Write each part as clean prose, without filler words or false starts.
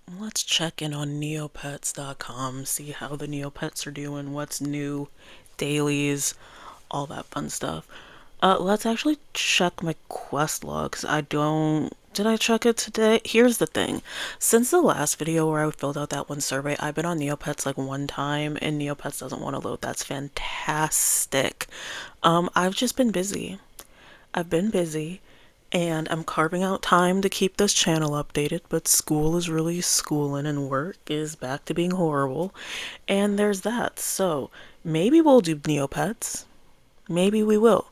Let's check in on neopets.com, see how the Neopets are doing, what's new, dailies, all that fun stuff. Let's actually check my quest logs. Did I check it today? Here's the thing. Since the last video where I filled out that one survey, I've been on Neopets like one time and Neopets doesn't want to load. That's fantastic. I've just been busy. I've been busy and I'm carving out time to keep this channel updated, but school is really schooling and work is back to being horrible. And there's that. So maybe we'll do Neopets. Maybe we will.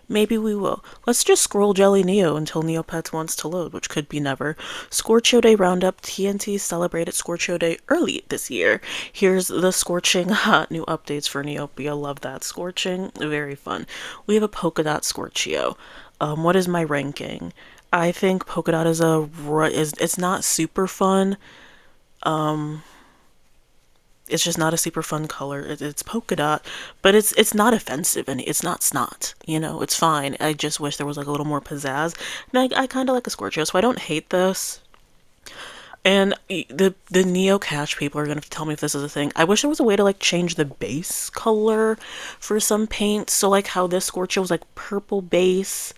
Maybe we will. Let's just scroll jellyneo until Neopets wants to load, which could be never. Scorchio Day Roundup. TNT celebrated Scorchio Day early this year. Here's the scorching hot new updates for Neopia. Love that. Scorching. Very fun. We have a polka dot Scorchio. What is my ranking? I think polka dot it's not super fun. It's just not a super fun color. It's polka dot, but it's not offensive and it's not snot. You know, it's fine. I just wish there was like a little more pizzazz. And I kind of like a Scorchio, so I don't hate this. And the Neo Cash people are gonna tell me if this is a thing. I wish there was a way to like change the base color for some paint. So like how this Scorchio was like purple base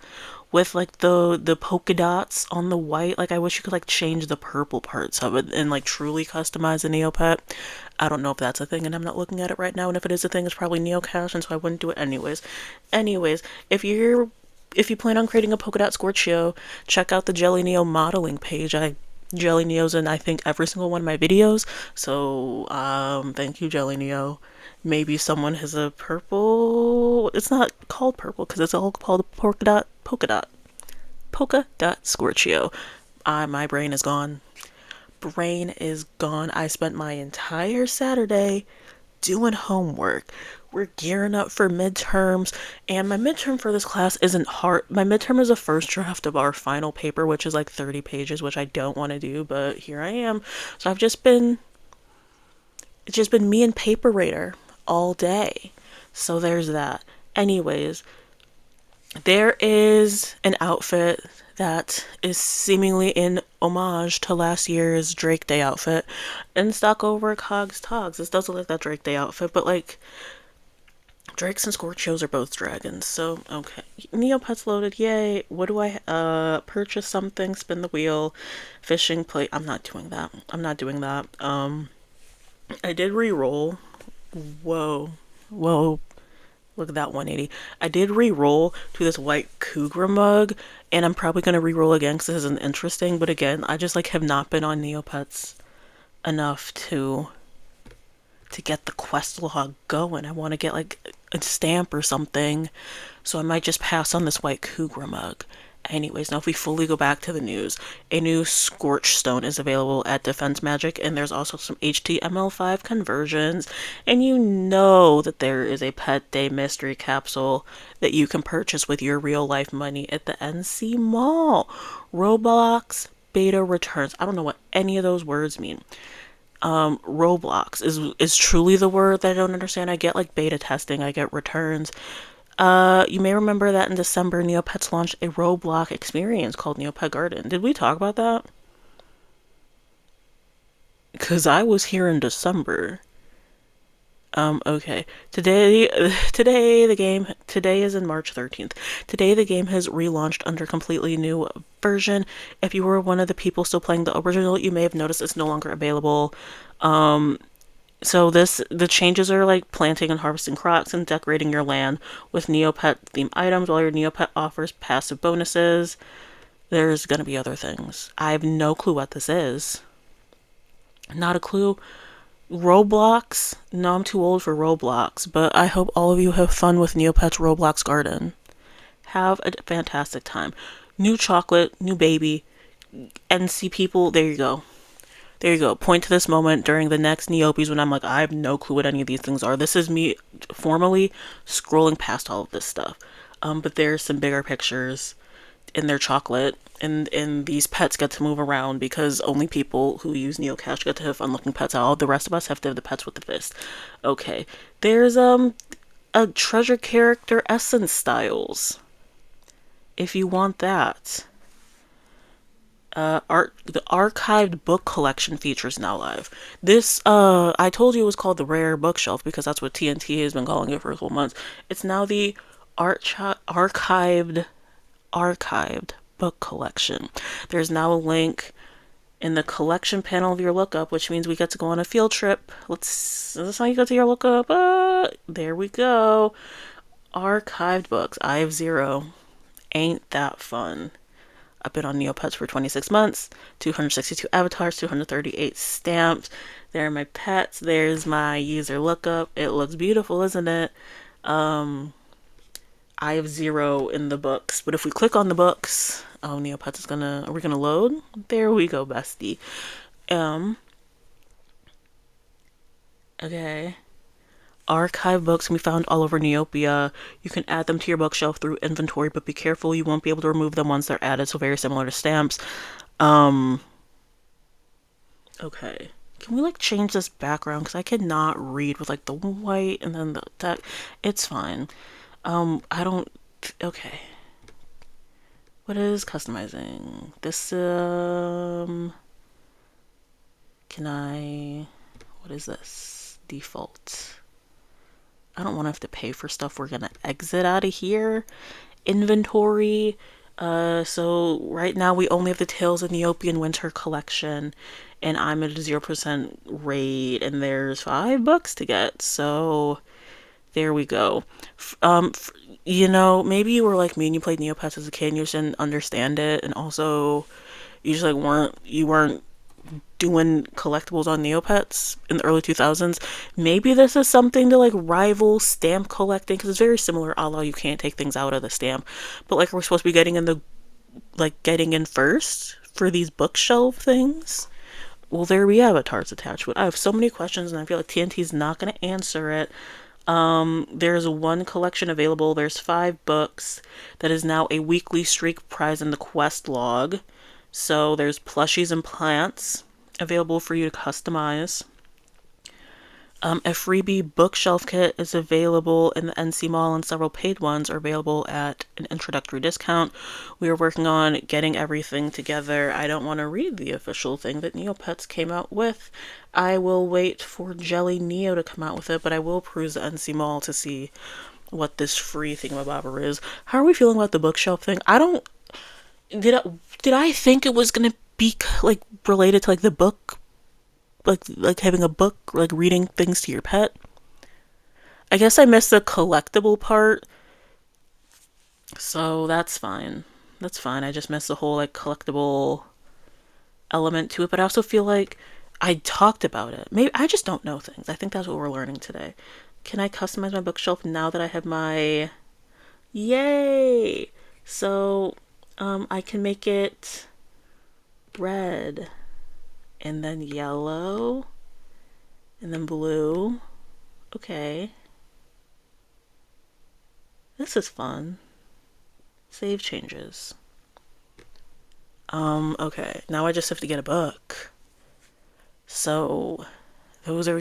with like the polka dots on the white. Like I wish you could like change the purple parts of it and like truly customize a Neopet. I don't know if that's a thing and I'm not looking at it right now, and if it is a thing it's probably Neocash, and so I wouldn't do it anyways. Anyways, if you plan on creating a polka dot Scorchio, check out the jellyneo modeling page. I jellyneos in I think every single one of my videos. So thank you jellyneo. Maybe someone has a purple. It's not called purple because it's all called polka dot Scorchio. My brain is gone. Brain is gone. I spent my entire Saturday doing homework. We're gearing up for midterms, and my midterm for this class isn't hard. My midterm is a first draft of our final paper, which is like 30 pages, which I don't want to do, but here I am. So it's just been me and Paper Raider all day. So there's that. Anyways, there is an outfit that is seemingly in homage to last year's Drake Day outfit in stock over Cogs Togs. This does look like that Drake Day outfit, but like Drakes and Scorchios are both dragons. So okay, Neopets loaded. Yay! What do I purchase something? Spin the wheel, fishing plate. I'm not doing that. I'm not doing that. I did re-roll. Whoa, whoa! Look at that 180. I did re-roll to this white Kugra mug, and I'm probably gonna re-roll again because this isn't interesting. But again, I just like have not been on Neopets enough to get the quest log going. I want to get like a stamp or something, so I might just pass on this white Kugra mug. Anyways, now if we fully go back to the news, a new Scorch Stone is available at Defense Magic, and there's also some HTML5 conversions, and you know that there is a Pet Day mystery capsule that you can purchase with your real life money at the NC Mall. Roblox beta returns. I don't know what any of those words mean. Roblox is truly the word that I don't understand. I get like beta testing, I get returns. You may remember that in December, Neopets launched a Roblox experience called Neopet Garden. Did we talk about that? Because I was here in December. Okay. Today is in March 13th. Today the game has relaunched under a completely new version. If you were one of the people still playing the original, you may have noticed it's no longer available. So the changes are like planting and harvesting crops and decorating your land with Neopet themed items, while your Neopet offers passive bonuses. There's gonna be other things. I have no clue what this is. Not a clue. Roblox? No, I'm too old for Roblox, but I hope all of you have fun with Neopets Roblox Garden. Have a fantastic time. New chocolate, new baby, NC people, there you go. There you go. Point to this moment during the next Neopies when I'm like, I have no clue what any of these things are. This is me formally scrolling past all of this stuff. But there's some bigger pictures in their chocolate, and these pets get to move around because only people who use Neocash get to have fun looking pets. All the rest of us have to have the pets with the fist. Okay. There's a treasure character essence styles. If you want that. The archived book collection features now live. This I told you it was called the rare bookshelf because that's what TNT has been calling it for a couple months. It's now the archived book collection. There's now a link in the collection panel of your lookup, which means we get to go on a field trip. Is this how you go to your lookup? There we go. Archived books. I have 0. Ain't that fun? I've been on Neopets for 26 months, 262 avatars, 238 stamps. There are my pets. There's my user lookup. It looks beautiful, isn't it? I have 0 in the books, but if we click on the books, oh, Neopets is gonna, are we gonna load? There we go, bestie. Okay. Archive books can be found all over Neopia. You can add them to your bookshelf through inventory, but be careful, you won't be able to remove them once they're added, so very similar to stamps. Okay. Can we, like, change this background? Because I cannot read with, like, the white and then the text. It's fine. I don't... Okay. What is customizing? This, Can I... What is this? Default. I don't want to have to pay for stuff. We're gonna exit out of here. Inventory. So right now we only have the Tales of Neopian Winter collection, and I'm at a 0% rate, and there's 5 books to get. So there we go. You know, maybe you were like me and you played Neopets as a kid and you just didn't understand it, and also you just like weren't doing collectibles on Neopets in the early 2000s. Maybe this is something to like rival stamp collecting, because it's very similar, although you can't take things out of the stamp. But like, we're supposed to be getting in first for these bookshelf things. Will there be avatars attached to it? I have so many questions and I feel like TNT's not going to answer it. There's 1 collection available. There's 5 books. That is now a weekly streak prize in the quest log. So there's plushies and plants available for you to customize. A freebie bookshelf kit is available in the NC Mall, and several paid ones are available at an introductory discount. We are working on getting everything together. I don't want to read the official thing that Neopets came out with. I will wait for jellyneo to come out with it, but I will peruse the NC Mall to see what this free thingamabobber is. How are we feeling about the bookshelf thing? Did I think it was gonna be like related to like the book, like having a book, like reading things to your pet? I guess I missed the collectible part, so that's fine. That's fine. I just missed the whole like collectible element to it, but I also feel like I talked about it. Maybe I just don't know things. I think that's what we're learning today. Can I customize my bookshelf now that I have my... Yay! So, I can make it red, and then yellow, and then blue. Okay. This is fun. Save changes. Okay. Now I just have to get a book. So, those are...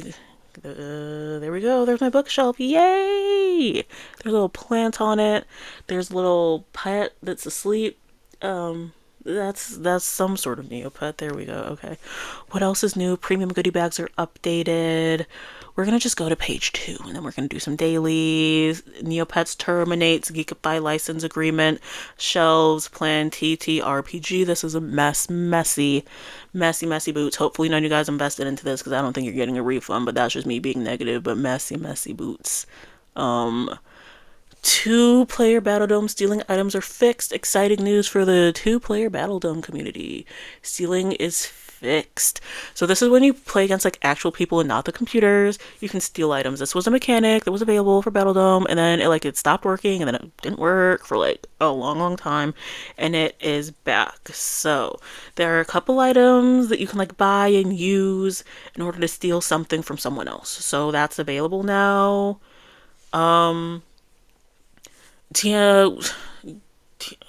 there we go. There's my bookshelf. Yay! There's a little plant on it. There's a little pet that's asleep. That's some sort of Neopet. There we go. Okay. What else is new? Premium goodie bags are updated. We're gonna just go to page 2, and then we're gonna do some dailies. Neopets terminates Geekify license agreement. Shelves plan TTRPG. This is a messy boots. Hopefully none of you guys invested into this, because I don't think you're getting a refund, but that's just me being negative. But messy boots. 2-player Battledome stealing items are fixed. Exciting news for the 2-player Battledome community. Stealing is fixed. So this is when you play against like actual people and not the computers. You can steal items. This was a mechanic that was available for Battledome, and then it stopped working, and then it didn't work for like a long time, and it is back. So there are a couple items that you can like buy and use in order to steal something from someone else. So that's available now.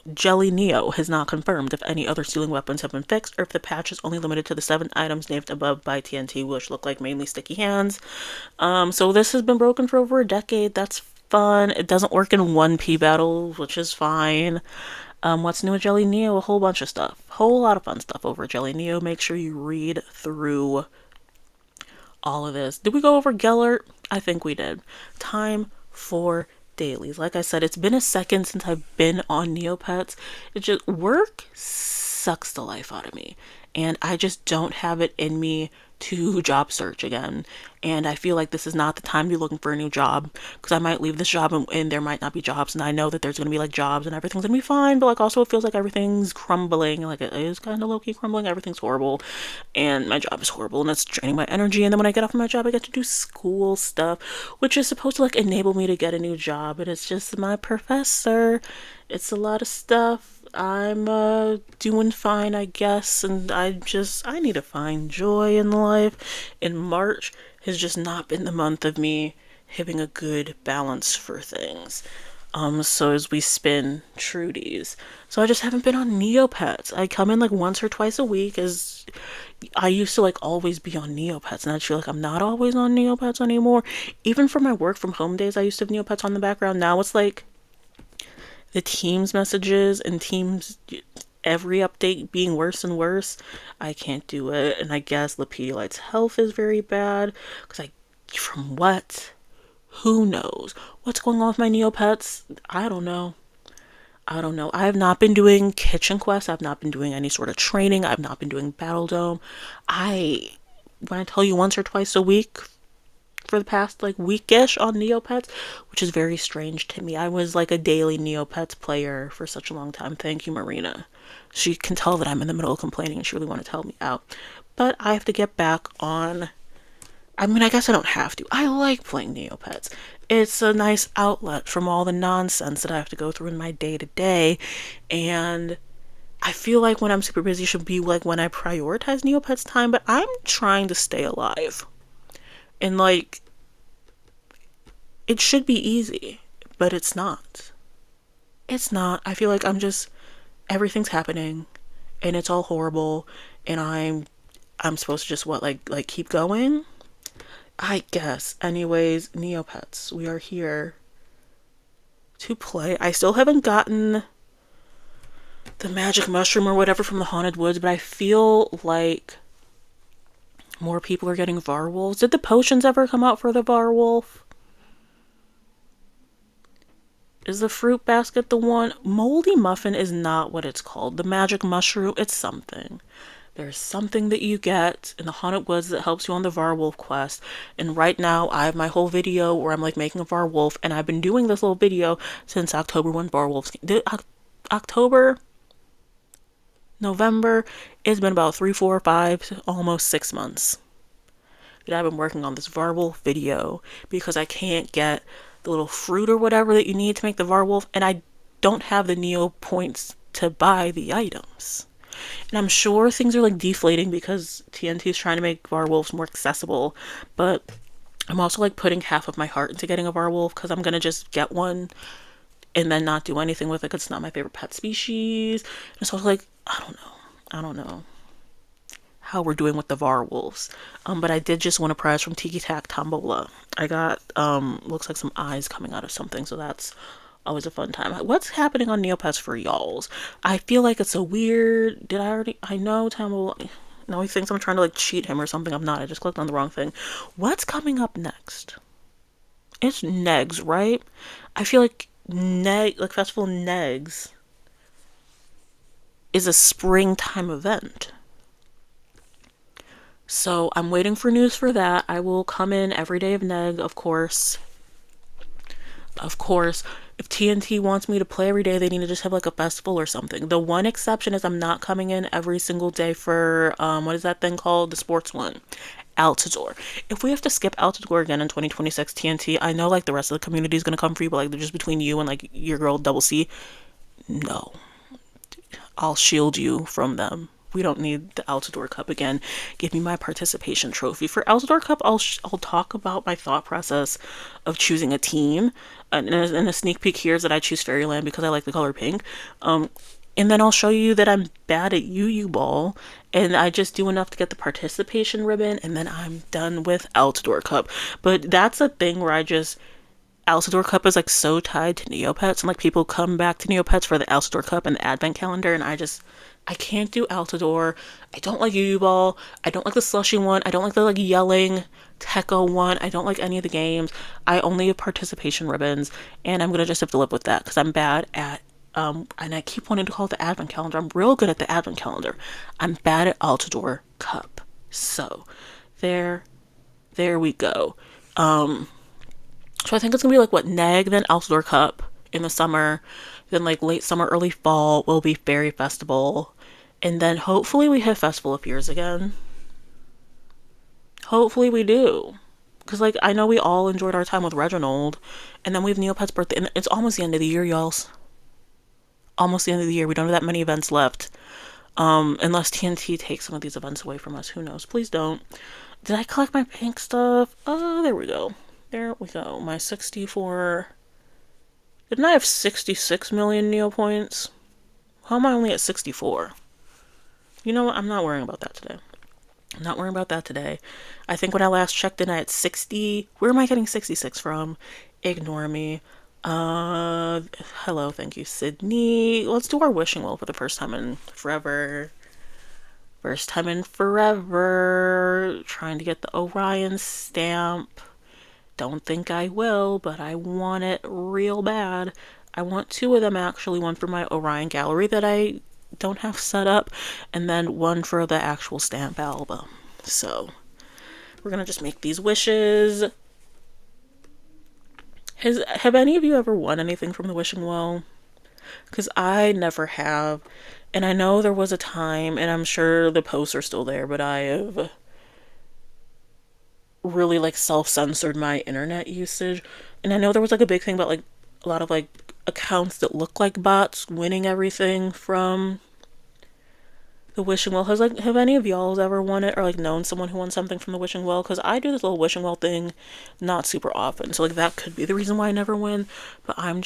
jellyneo has not confirmed if any other stealing weapons have been fixed, or if the patch is only limited to the 7 items named above by TNT, which look like mainly sticky hands. So this has been broken for over a decade. That's fun. It doesn't work in 1P battles, which is fine. What's new with jellyneo? A whole bunch of stuff. Whole lot of fun stuff over at jellyneo. Make sure you read through all of this. Did we go over Gellert? I think we did. Time for dailies. Like I said, it's been a second since I've been on Neopets. It just, work sucks the life out of me. And I just don't have it in me to job search again. And I feel like this is not the time to be looking for a new job, because I might leave this job and there might not be jobs. And I know that there's going to be like jobs and everything's going to be fine. But like also it feels like everything's crumbling. Like it is kind of low key crumbling. Everything's horrible. And my job is horrible and it's draining my energy. And then when I get off of my job, I get to do school stuff, which is supposed to like enable me to get a new job. But it's just my professor. It's a lot of stuff. I'm doing fine, I guess, and I need to find joy in life. And March has just not been the month of me having a good balance for things. So as we spin Trudies. So I just haven't been on Neopets. I come in like once or twice a week, as I used to like always be on Neopets, and I feel like I'm not always on Neopets anymore. Even for my work from home days, I used to have Neopets on the background. Now it's like the team's messages and teams every update being worse and worse. I can't do it. And I guess Lepediolite's health is very bad, because from what? Who knows? What's going on with my Neopets? I don't know. I have not been doing kitchen quests. I've not been doing any sort of training. I've not been doing Battledome. When I tell you once or twice a week for the past like weekish on Neopets, which is very strange to me. I was like a daily Neopets player for such a long time. Thank you, Marina. She can tell that I'm in the middle of complaining and she really want to tell me out. But I have to get back on. I mean, I guess I don't have to. I like playing Neopets. It's a nice outlet from all the nonsense that I have to go through in my day to day. And I feel like when I'm super busy should be like when I prioritize Neopets time, but I'm trying to stay alive. And like, it should be easy, but it's not. It's not. I feel like everything's happening and it's all horrible, and I'm supposed to just like keep going? I guess. Anyways, Neopets, we are here to play. I still haven't gotten the magic mushroom or whatever from the haunted woods, but I feel like more people are getting Varwolves. Did the potions ever come out for the Varwolf? Is the fruit basket the one? Moldy muffin is not what it's called. The magic mushroom, it's something. There's something that you get in the haunted woods that helps you on the Varwolf quest. And right now I have my whole video where I'm like making a Varwolf, and I've been doing this little video since October when Varwolves came. October? November? It's been about 3, 4, 5, almost 6 months that I've been working on this Varwolf video, because I can't get the little fruit or whatever that you need to make the Varwolf, and I don't have the Neopoints to buy the items. And I'm sure things are like deflating because TNT is trying to make Varwolves more accessible, but I'm also like putting half of my heart into getting a Varwolf, because I'm gonna just get one and then not do anything with it because it's not my favorite pet species. And so I was like, I don't know how we're doing with the Varwolves. But I did just win a prize from Tiki Tak Tombola. I got looks like some eyes coming out of something, so that's always a fun time. What's happening on Neopets for y'alls? I feel like it's a weird. I know Tombola. No, he thinks I'm trying to like cheat him or something. I'm not. I just clicked on the wrong thing. What's coming up next? It's Negs, right? I feel like Festival Negs is a springtime event. So I'm waiting for news for that. I will come in every day of Neg, of course. Of course, if TNT wants me to play every day, they need to just have like a festival or something. The one exception is I'm not coming in every single day for, what is that thing called? The sports one. Altador. If we have to skip Altador again in 2026 TNT, I know like the rest of the community is going to come for you, but like they're just between you and like your girl DoubleCee. No. I'll shield you from them. We don't need the Altador Cup again. Give me my participation trophy. For Altador Cup, I'll talk about my thought process of choosing a team. And a sneak peek here is that I choose Fairyland because I like the color pink. And then I'll show you that I'm bad at UU Ball, and I just do enough to get the participation ribbon, and then I'm done with Altador Cup. But that's a thing where Altador Cup is like so tied to Neopets, and like people come back to Neopets for the Altador Cup and the Advent Calendar, and I can't do Altador. I don't like Yu Ball. I don't like the slushy one. I don't like the like yelling Techo one. I don't like any of the games. I only have participation ribbons, and I'm gonna just have to live with that because I'm bad at and I keep wanting to call it the Advent Calendar. I'm real good at the Advent Calendar. I'm bad at Altador Cup. So there we go. So I think it's gonna be like what, Neg, then Altador Cup in the summer, then like late summer, early fall will be Fairy Festival, and then hopefully we have Festival of Fears again. Hopefully we do. Because like I know we all enjoyed our time with Reginald, and then we have Neopet's birthday, and it's almost the end of the year, y'all. Almost the end of the year. We don't have that many events left. Unless TNT takes some of these events away from us. Who knows? Please don't. Did I collect my pink stuff? Oh, there we go. There we go. My 64. Didn't I have 66 million Neopoints? How am I only at 64? You know what? I'm not worrying about that today. I'm not worrying about that today. I think when I last checked in, I had 60. Where am I getting 66 from? Ignore me. Hello, thank you, Sydney. Let's do our wishing well for the first time in forever. First time in forever. Trying to get the Orion stamp. Don't think I will, but I want it real bad. I want two of them actually. One for my Orion gallery that I don't have set up, and then one for the actual stamp album. So we're gonna just make these wishes. Have any of you ever won anything from the wishing well? Because I never have. And I know there was a time, and I'm sure the posts are still there, but I have really like self-censored my internet usage. And I know there was like a big thing about like a lot of like accounts that look like bots winning everything from the wishing well. Have any of y'all ever won it, or like known someone who won something from the wishing well? Because I do this little wishing well thing not super often, so like that could be the reason why I never win. But I'm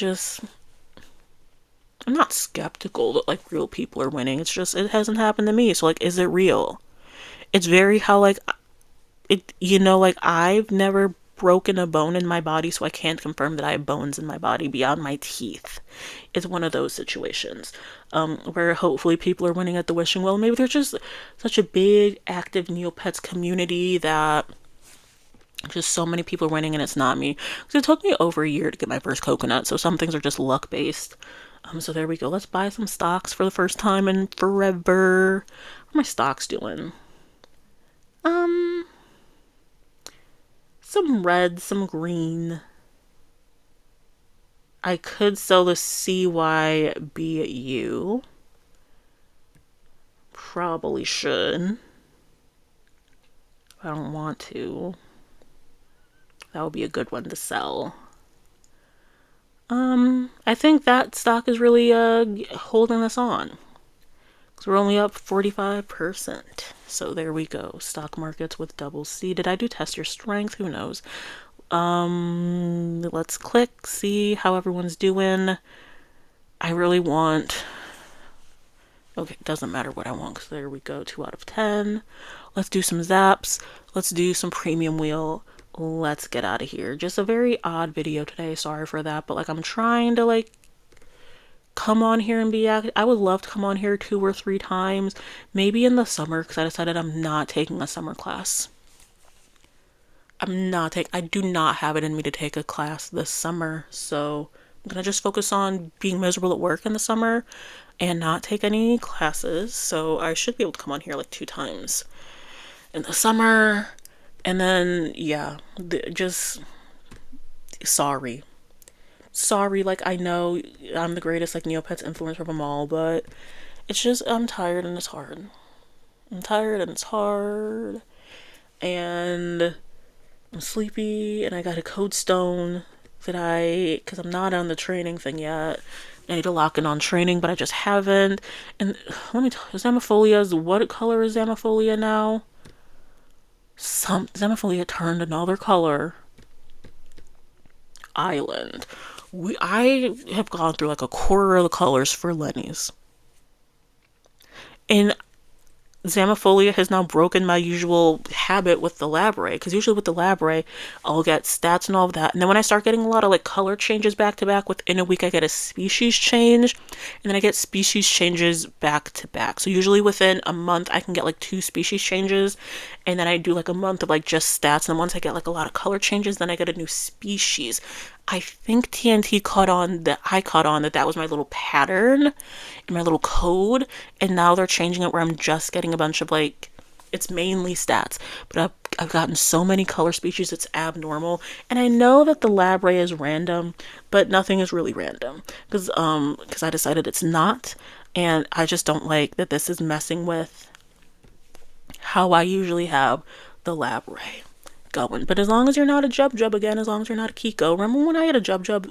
not skeptical that like real people are winning. It's just it hasn't happened to me. So like, is it real? It's very how like it, like I've never broken a bone in my body, so I can't confirm that I have bones in my body beyond my teeth. It's one of those situations where hopefully people are winning at the wishing well. Maybe there's just such a big active Neopets community that just so many people are winning and it's not me. Because it took me over a year to get my first coconut, so some things are just luck based. So there we go. Let's buy some stocks for the first time in forever. What are my stocks doing? Some red, some green. I could sell the CYBU. Probably should. I don't want to. That would be a good one to sell. I think that stock is really holding us on. Because we're only up 45%. So there we go. Stock markets with DoubleCee. Did I do test your strength? Who knows? Let's click, see how everyone's doing. I really want... Okay, it doesn't matter what I want, because there we go. 2 out of 10. Let's do some zaps. Let's do some premium wheel. Let's get out of here. Just a very odd video today. Sorry for that. But like, I'm trying to like come on here and be active. I would love to come on here 2 or 3 times. Maybe in the summer, because I decided I'm not taking a summer class. I do not have it in me to take a class this summer. So I'm going to just focus on being miserable at work in the summer and not take any classes. So I should be able to come on here like 2 times in the summer. And then, yeah, just sorry, like, I know I'm the greatest, like, Neopets influencer of them all, but it's just, I'm tired and it's hard. And I'm sleepy, and I got a code stone because I'm not on the training thing yet. I need to lock in on training, but I just haven't. And let me tell you, what color is Zamafolia now? Zamafolia turned another color. Island. I have gone through like a quarter of the colors for Lenny's. And Zamifolia has now broken my usual habit with the Labray, because usually with the Labray, I'll get stats and all of that, and then when I start getting a lot of like color changes back to back, within a week I get a species change, and then I get species changes back to back. So usually within a month I can get like 2 species changes, and then I do like a month of like just stats, and then once I get like a lot of color changes, then I get a new species. I think TNT caught on that I caught on that that was my little pattern in my little code, and now they're changing it where I'm just getting a bunch of like, it's mainly stats, but I've gotten so many color species it's abnormal. And I know that the Labray is random, but nothing is really random because I decided it's not, and I just don't like that this is messing with how I usually have the Labray going. But as long as you're not a Jub again, as long as you're not a Kiko. Remember when I had a Jub,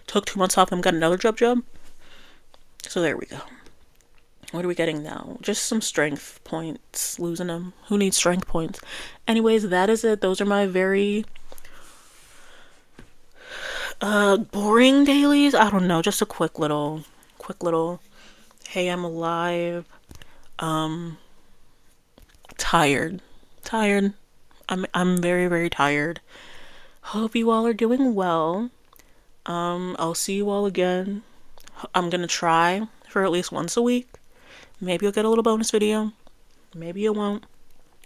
took 2 months off and got another Jub? So there we go. What are we getting now? Just some strength points, losing them. Who needs strength points? Anyways, that is it. Those are my very boring dailies. I don't know, just a quick little, hey, I'm alive. Tired. I'm very, very tired. Hope you all are doing well. I'll see you all again. I'm gonna try for at least once a week. Maybe you'll get a little bonus video. Maybe you won't.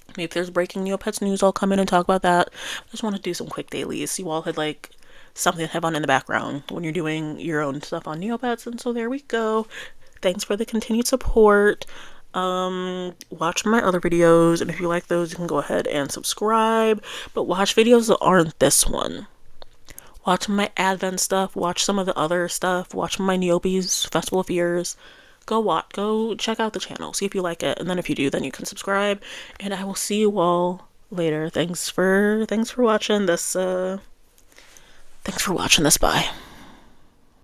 Maybe if there's breaking Neopets news, I'll come in and talk about that. I just want to do some quick dailies. You all had like something to have on in the background when you're doing your own stuff on Neopets, and so there we go. Thanks for the continued support. Watch my other videos, and if you like those, you can go ahead and subscribe. But watch videos that aren't this one. Watch my Advent stuff. Watch some of the other stuff. Watch my Neopies Festival of Fears. Go check out the channel, see if you like it, and then if you do, then you can subscribe, and I will see you all later. Thanks for watching this, bye.